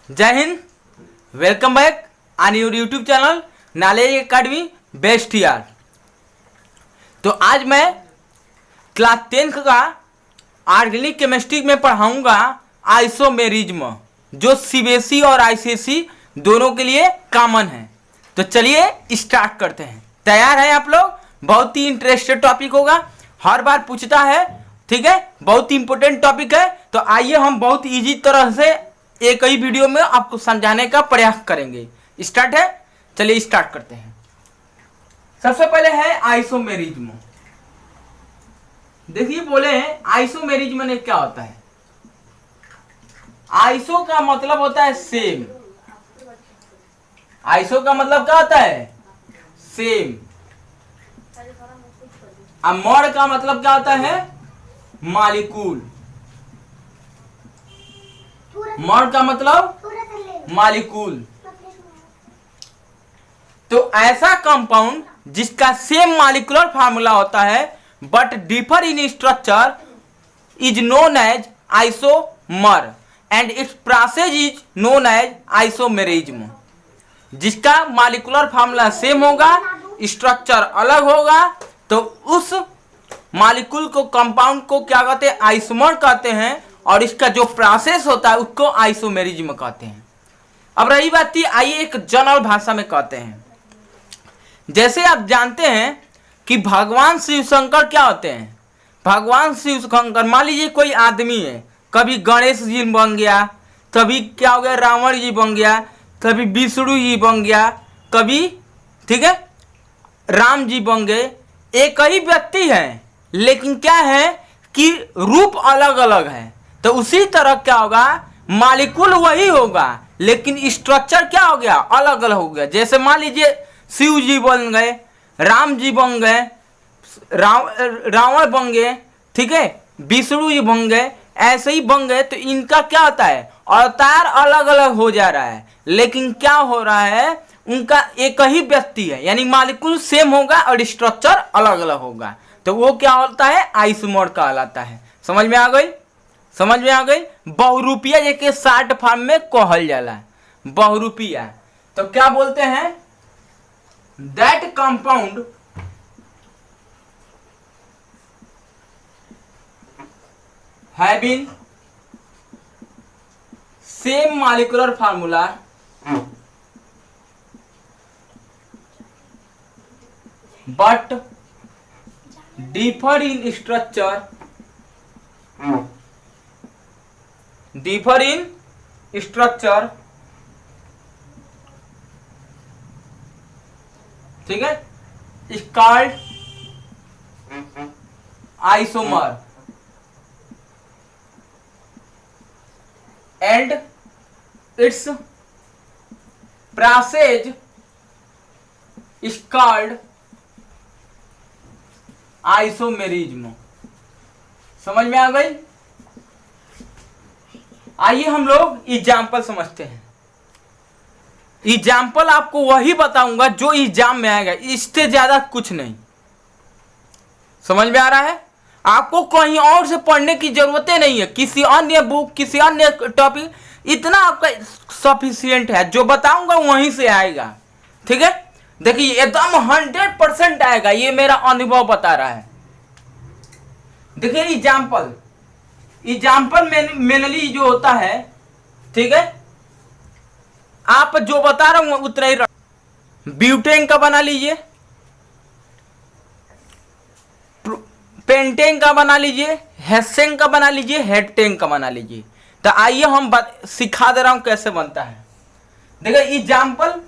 जय Hind. Welcome back on your YouTube channel knowledge academy best यार। तो आज मैं क्लास 10 का ऑर्गेनिक केमिस्ट्री में पढ़ाऊंगा आइसोमेरिज्म, जो सीबीएसई और आईसीएसई दोनों के लिए कॉमन है। तो चलिए स्टार्ट करते हैं। तैयार हैं आप लोग? बहुत ही इंटरेस्टेड टॉपिक होगा, हर बार पूछता है, ठीक है, बहुत ही इंपॉर्टेंट टॉपिक है। तो आइए हम बहुत इजी तरह से एक ही वीडियो में आपको समझाने का प्रयास करेंगे। स्टार्ट है, चलिए स्टार्ट करते हैं। सबसे पहले है आइसोमेरिज्म। देखिए बोले हैं आइसोमेरिज्म में क्या होता है। आइसो का मतलब होता है सेम। आइसो का मतलब क्या होता है? सेम। अब मोर का मतलब क्या होता है? मॉलिक्यूल। मोर का मतलब मॉलिक्यूल। तो ऐसा कंपाउंड जिसका सेम मॉलिक्यूलर फार्मूला होता है but differ in structure is known as isomer and its process is known as isomerism. जिसका मॉलिक्यूलर फार्मूला सेम होगा, स्ट्रक्चर अलग होगा, तो उस मॉलिक्यूल को, कंपाउंड को क्या कहते हैं? आइसोमर कहते हैं। और इसका जो प्रोसेस होता है उसको आइसोमेरिज्म कहते हैं। अब रही बात थी, आइए एक जनरल भाषा में कहते हैं। जैसे आप जानते हैं कि भगवान शिव शंकर क्या होते हैं? भगवान शिव शंकर, मान लीजिए कोई आदमी है, कभी गणेश जी बन गया, कभी क्या हो गया, रावण जी बन गया, कभी विष्णु जी बन गया, कभी, ठीक है, राम जी बन गए। एक ही व्यक्ति है, लेकिन क्या है कि रूप अलग अलग है। तो उसी तरह क्या होगा, मॉलिक्यूल वही होगा लेकिन स्ट्रक्चर क्या हो गया? अलग अलग हो गया। जैसे मान लीजिए शिव जी बन गए, राम जी बन गए, रावण बन गए, ठीक है, विष्णु जी बन गए, ऐसे ही बन गए। तो इनका क्या होता है? अवतार अलग अलग हो जा रहा है, लेकिन क्या हो रहा है, उनका एक ही व्यक्ति है, यानी मॉलिक्यूल सेम होगा और स्ट्रक्चर अलग अलग होगा। तो वो क्या होता है? आइसोमर कहलाता है। समझ में आ गई? समझ में आ गई? बहुरूपिया जेके शॉर्ट फॉर्म में कहल जाला, बहुरूपिया। तो क्या बोलते हैं? That compound having same molecular formula but differ in structure, ठीक है, is called isomer and its process is called isomerism. समझ में आ गई? आइए हम लोग एग्जाम्पल समझते हैं। एग्जाम्पल आपको वही बताऊंगा जो एग्जाम में आएगा, इससे ज्यादा कुछ नहीं। समझ में आ रहा है? आपको कहीं और से पढ़ने की जरूरत नहीं है, किसी अन्य बुक, किसी अन्य टॉपिक, इतना आपका सफिशियंट है। जो बताऊंगा वहीं से आएगा, ठीक है। देखिए एकदम 100% आएगा, ये मेरा अनुभव बता रहा है। देखिए एग्जाम्पल मेनली जो होता है, ठीक है, आप जो बता रहा हूं उतना ही। ब्यूटेन का बना लीजिए, पेंटेन का बना लीजिए, हेक्सेन का बना लीजिए, हेक्टेन का बना लीजिए। तो आइए हम सिखा दे रहा हूं कैसे बनता है। देखिए एग्जाम्पल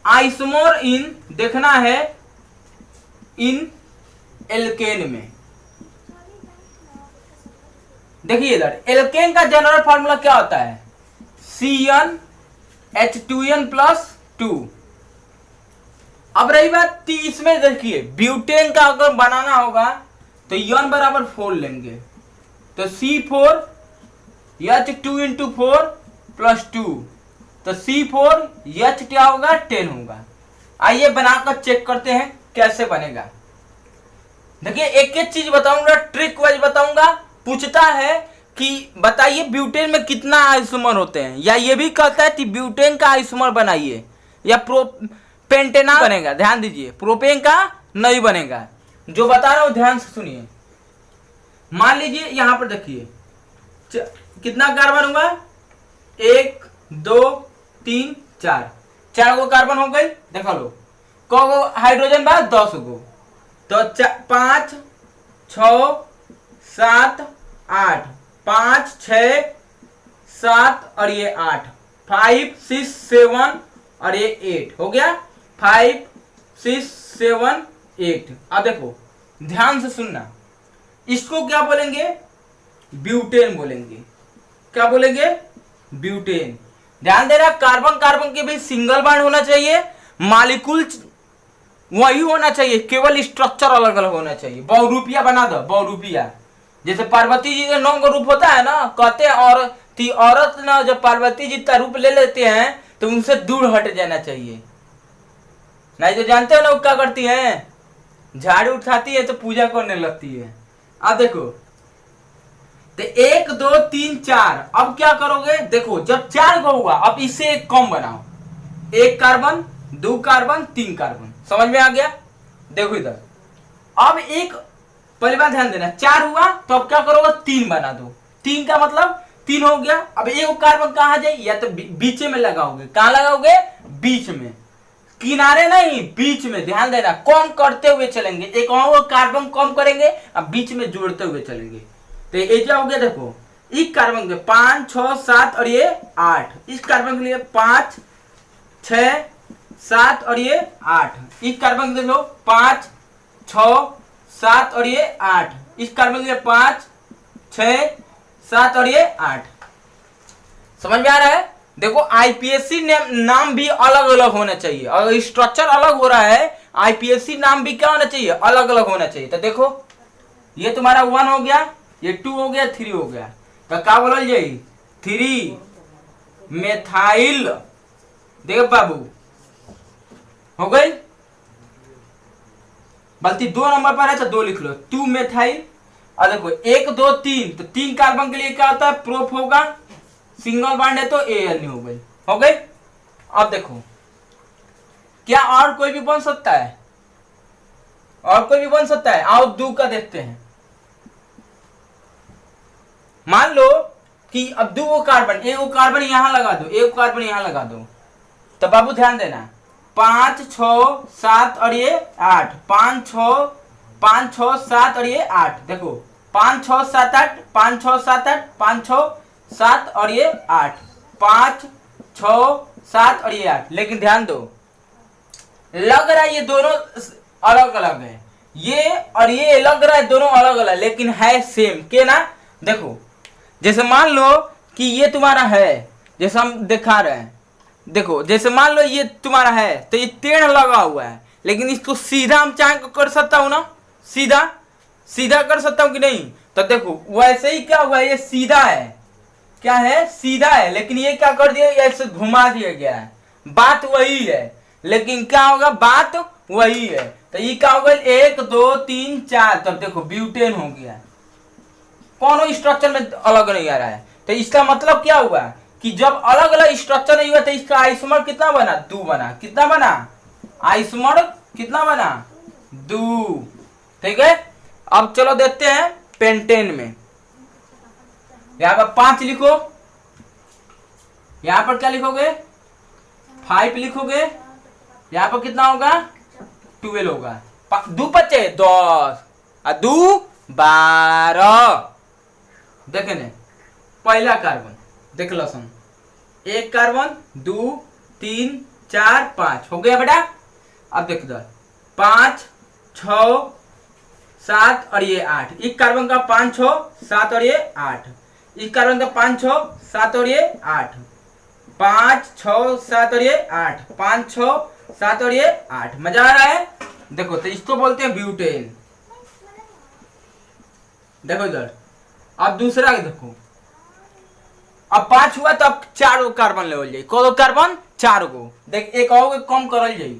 आइसोमर इन, देखना है इन एल्केन में। देखिए इधर एल्केन का जनरल फार्मूला क्या होता है? CnH2n+2। अब रही बात इसमें, देखिए ब्यूटेन का अगर बनाना होगा तो n बराबर 4 लेंगे, तो C4H2 × 4 + 2, तो C4H क्या होगा? 10 होगा। आइए बनाकर चेक करते हैं कैसे बनेगा। देखिए एक एक चीज बताऊंगा, ट्रिक वाइज बताऊंगा। पूछता है कि बताइए ब्यूटेन में कितना आइसोमर होते हैं, या ये भी कहता है कि ब्यूटेन का आइसोमर बनाइए, या पेंटेना बनेगा। ध्यान दीजिए, प्रोपेन का नहीं बनेगा। जो बता रहा हूं ध्यान से सुनिए। मान लीजिए यहां पर देखिए कितना कार्बन हुआ, 1 2 3 4, 4 गो कार्बन हो गई। देखो लो को हाइड्रोजन बाद 10 गो, तो 5 6 7 8, 5 6 7 और ये 8, 5 6 7 और ये 8 हो गया, 5 6 7 8। अब देखो ध्यान से सुनना, इसको क्या बोलेंगे, ब्यूटेन बोलेंगे। क्या बोलेंगे, ब्यूटेन। ध्यान देना, कार्बन कार्बन के भी सिंगल बॉन्ड होना चाहिए, मॉलिक्यूल वही होना चाहिए, केवल स्ट्रक्चर अलग अलग होना चाहिए। बहुरूपिया बना दो, बहुरूपिया। जैसे पार्वती जी का 9 का रूप होता है ना, कहते हैं औरत ना जब पार्वती जी का रूप ले लेते हैं तो उनसे दूर हट जाना चाहिए। नहीं तो जानते हो ना वो क्या करती हैं, झाड़ू उठाती है तो पूजा करने लगती है। अब देखो तो 1 2 3 4, अब क्या करोगे, देखो जब 4 को हुआ अब इससे एक कम बनाओ, 1 कार्बन 2 कार्बन 3 कार्बन। समझ में आ गया। देखो इधर अब एक पहली बात ध्यान देना, 4 हुआ तो अब क्या करोगे, 3 बना दो। 3 का मतलब 3 हो गया। अब एक कार्बन कहां जाए, या तो बीच में लगाओगे। कहां लगाओगे, बीच में, किनारे नहीं, बीच में। ध्यान देना, कम करते हुए चलेंगे, एक और कार्बन कम करेंगे, अब बीच में जोड़ते हुए चलेंगे। तो ये क्या हो गया, देखो इस कार्बन के 5 6 7 और ये 8, इस कार्बन के लिए 5 6 7 और ये 8, इस कार्बन के देखो 5 6 7 और ये 8, इस कार्बन के लिए 5 6 7 और ये 8। समझ में आ रहा है। देखो आईपीएससी नाम भी अलग अलग होना चाहिए, और स्ट्रक्चर अलग हो रहा है, आईपीएससी नाम भी क्या होना चाहिए, अलग अलग होना चाहिए। तो देखो ये तुम्हारा 1 हो गया, ये 2 हो गया, 3 हो गया, तो क्या बोलल जाए, 3 मेथाइल। देखो बाबू हो गई, बल्कि 2 नंबर पर है तो 2 लिख लो, 2 मेथाइल। और देखो 1 2 3, तो 3 कार्बन के लिए क्या होता है, प्रोप होगा, सिंगल बॉन्ड है तो एल हो गई, हो गई। अब देखो क्या और कोई भी बन सकता है, और कोई भी बन सकता है। आओ 2 का देखते हैं। मान लो कि अब 2 कार्बन, एक कार्बन यहां लगा दो, एक कार्बन यहां लगा दो, तो बाबू ध्यान देना, 5 6 7 और ये 8, 5 6 7 और ये 8। देखो 5 6 7 8, 5 6 7 8, 5 6 7 और ये 8, 5 6 7 और ये 8। लेकिन ध्यान दो, लग रहा है ये दोनों अलग अलग है, ये और ये लग रहा है दोनों अलग अलग, लेकिन है सेम के ना। देखो जैसे मान लो कि ये तुम्हारा है, जैसे हम दिखा रहे हैं, देखो जैसे मान लो ये तुम्हारा है, तो ये टेढ़ लगा हुआ है, लेकिन इसको सीधा हम चाहे कर सकता हूं ना, सीधा सीधा कर सकता हूं कि नहीं। तो देखो वैसे ही क्या हुआ, ये सीधा है, क्या है, सीधा है, लेकिन ये क्या कर दिया, ऐसे घुमा दिया गया है। बात वही है, लेकिन क्या होगा, बात वही है। तो ये क्या होगा, 1 2 3 4, तब देखो ब्यूटेन हो गया, कौन स्ट्रक्चर में अलग नहीं आ रहा है। तो इसका मतलब क्या हुआ कि जब अलग अलग स्ट्रक्चर नहीं हुआ तो इसका आइसोमर कितना बना, 2 बना। कितना बना, आइसोमर कितना बना, 2। ठीक है। अब चलो देखते हैं पेंटेन में। यहां पर 5 लिखो, यहां पर क्या लिखोगे, 5 लिखोगे, यहां पर कितना होगा, 12 होगा। 2 5 10 और 2 12। देखे ने पहला कार्बन देख लो सन, 1 कार्बन 2 3 4 5 हो गया बेटा। अब देख दो 5 6 7 और ये 8, इस कार्बन का 5 6 7 और ये 8, इस कार्बन का 5 6 7 और ये 8, 5 6 7 और ये 8, 5 6 7 और ये 8। मजा आ रहा है। देखो तो इसको बोलते हैं ब्यूटेन। देखो इधर अब दूसरा देखो, अब 5 हुआ तो अब 4 कार्बन लेवल जाए, को कार्बन 4 को देख, एक और कम करल जाए।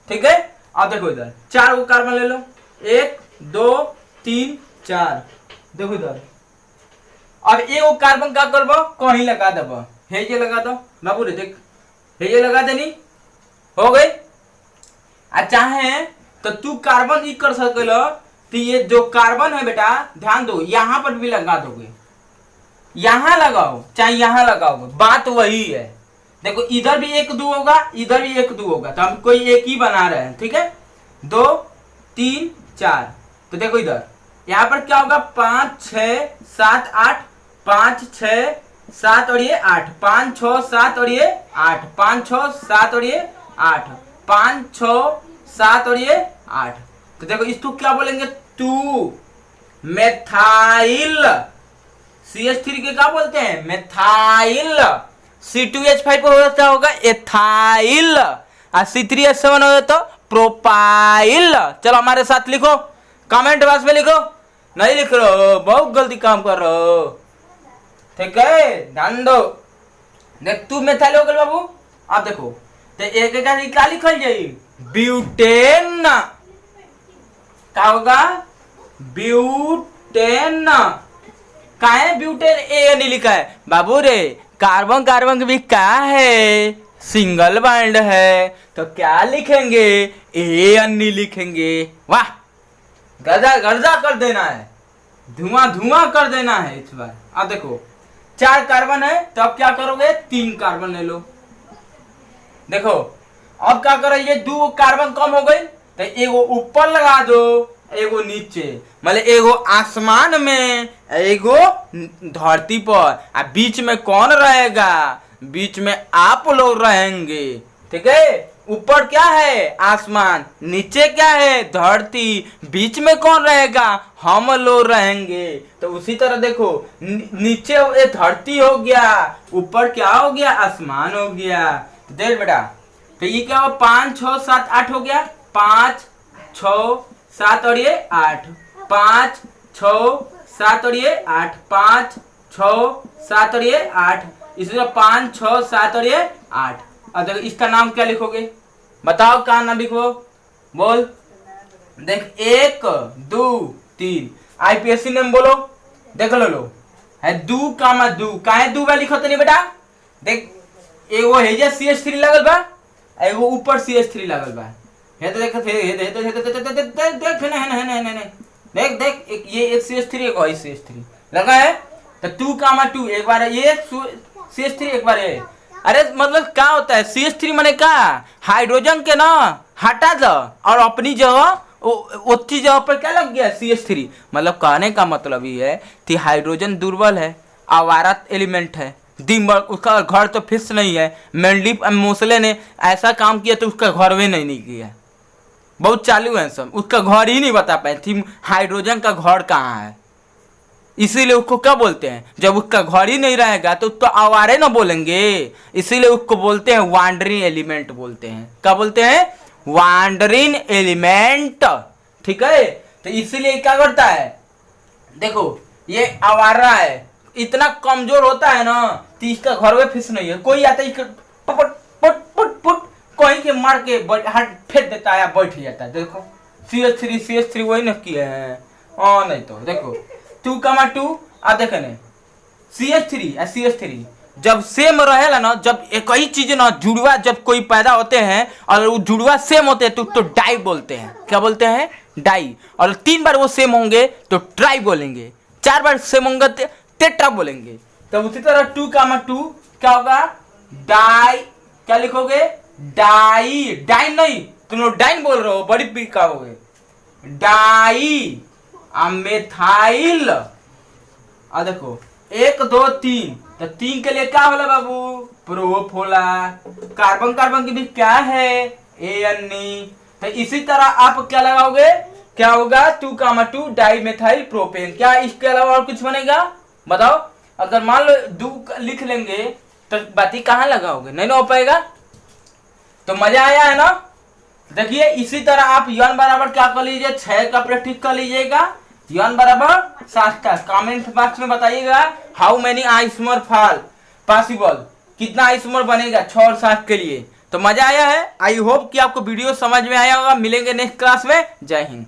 ठीक है। अब देखो इधर 4 कार्बन ले लो, 1 2 3 4। देखो इधर अब एगो कार्बन का करबो कहीं लगा देबो, हे जे लगा दो बाबू रे, देख हे जे लगा देनी, हो गई। आ चाहे तो तू कार्बन ई कर सकेलो, तो ये जो कार्बन है बेटा ध्यान दो, यहाँ पर भी लगा दोगे, यहाँ लगाओ चाहे यहाँ लगाओ, बात वही है। देखो इधर भी एक दो होगा, इधर भी एक दो होगा, तो हम कोई एक ही बना रहे हैं, ठीक है। 2 3 4, तो देखो इधर यहाँ पर क्या होगा, 5 6 7 8, 5 6 7 और ये 8, 5 6 7 और ये 8, 5 6 7 और ये 8, 5 6 7 और ये 8। तो देखो इसको क्या बोलेंगे, 2 मेथाइल CH3 के क्या बोलते हैं, मेथाइल। C2H5 को होता होगा एथाइल, और C3H7 हो तो प्रोपाइल। चलो हमारे साथ लिखो, कमेंट बॉक्स में लिखो, नहीं लिख रहे हो बहुत गलती काम कर रहे हो, ठीक है, ध्यान दो। देख तू मेथाइल हो गए बाबू, अब देखो तो एक एक क्या लिखल जाई, ब्यूटेन, क्या होगा, ब्यूटेन। का है ब्यूटेन, ए नहीं लिखा है बाबू रे, कार्बन कार्बन भी क्या है, सिंगल बॉन्ड है, तो क्या लिखेंगे, ए अन्नी लिखेंगे। वाह, गर्दा गर्दा कर देना है, धुआं धुआं कर देना है इस बार। अब देखो 4 कार्बन है, तो अब क्या करोगे, 3 कार्बन ले लो। देखो अब क्या करो, ये 2 कार्बन कम हो गई, तो एगो ऊपर लगा दो, एगो नीचे, मतलब एगो आसमान में, एगो धरती पर, आ बीच में कौन रहेगा, बीच में आप लोग रहेंगे, ठीक है। ऊपर क्या है, आसमान, नीचे क्या है, धरती, बीच में कौन रहेगा, हम लोग रहेंगे। तो उसी तरह देखो नीचे ये धरती हो गया, ऊपर क्या हो गया, आसमान हो गया। तो देख बेटा, तो ये क्या हो, 5 6 7 8 हो गया, 5 6 7 और ये 8, 5 6 7 और ये 8, 5 6 7 और ये 8, इसलिए 5 6 7 और ये 8। अब देखो इसका नाम क्या लिखोगे, बताओ क्या नाम लिखो, बोल। देख 1 2 3, IPSC नेम बोलो, देख लो है 2 कामा 2, काहे 2 बा लिखो तो नहीं बेटा। देख एगो है जे CH3 लगल बा, एगो ऊपर CH3 लगल बा, हे तो देख देख देख ये एक CH3 एक और CH3 लगा है, तो 2 कामा 2, एक बार ये CH3 एक बार है। अरे मतलब क्या होता है, CH3 माने क्या, हाइड्रोजन के ना हटा दो और अपनी जगह उतनी जगह पर क्या लग गया, CH3। मतलब कहने का मतलब ये है कि हाइड्रोजन दुर्बल है, आवारा एलिमेंट है, दिन भर उसका घर तो फिक्स नहीं है। मेंडलीफ मोसले ने ऐसा काम किया तो उसका घर भी नहीं किया, बहुत चालू है सब, उसका घर ही नहीं बता पाए थी हाइड्रोजन का घर कहाँ है। इसीलिए उसको क्या बोलते हैं, जब उसका घर ही नहीं रहेगा तो उसको आवारे ना बोलेंगे, इसीलिए उसको बोलते हैं वांडरिंग एलिमेंट बोलते हैं। क्या बोलते हैं, वांडरिंग एलिमेंट, ठीक है। तो इसीलिए क्या करता है, देखो ये आवारा है, इतना कमजोर होता है ना कि इसका घर में फिक्स नहीं है, कोई आता है पट पट पट पट कहीं के मार के हाथ फेंक देता है, बैठ जाता है। देखो CH3 वही न किए हैं, नहीं तो देखो 2 कामा 2, आ देखे नहीं CH3 जब सेम रहेला ना, जब एक ही चीज ना जुड़वा जब कोई पैदा होते हैं और वो जुड़वा सेम होते हैं तो डाई बोलते हैं। क्या बोलते हैं, डाई। और 3 बार वो सेम होंगे तो ट्राई बोलेंगे, 4 बार सेम होंगे तो टेट्रा बोलेंगे। तो उसी तरह 2 कामा 2 क्या होगा, डाई। क्या लिखोगे, डाई, डाइन नहीं, तुम लोग डाइन बोल रहे हो, बड़ी पीक का हो गए, डाई मेथाइल। आ देखो 1 2 3, तो 3 के लिए क्या होला बाबू, प्रोप होला। कार्बन कार्बन के बीच क्या है, एन। तो इसी तरह आप क्या लगाओगे, क्या होगा 2 कामा 2 डाई मेथाइल प्रोपेन। क्या इसके अलावा और कुछ बनेगा, बताओ। अगर मान लो 2 लिख लेंगे तो बाती कहाँ लगाओगे, नहीं ना हो पाएगा। तो मजा आया है ना। देखिए इसी तरह आप यन बराबर क्या कर लीजिए, 6 का प्रैक्टिस कर लीजिएगा, यन बराबर 7 का। कमेंट बॉक्स में बताइएगा how many isomer fall possible, कितना आइसोमर बनेगा 6 और 7 के लिए। तो मजा आया है, आई होप कि आपको वीडियो समझ में आया होगा। मिलेंगे नेक्स्ट क्लास में, जय हिंद।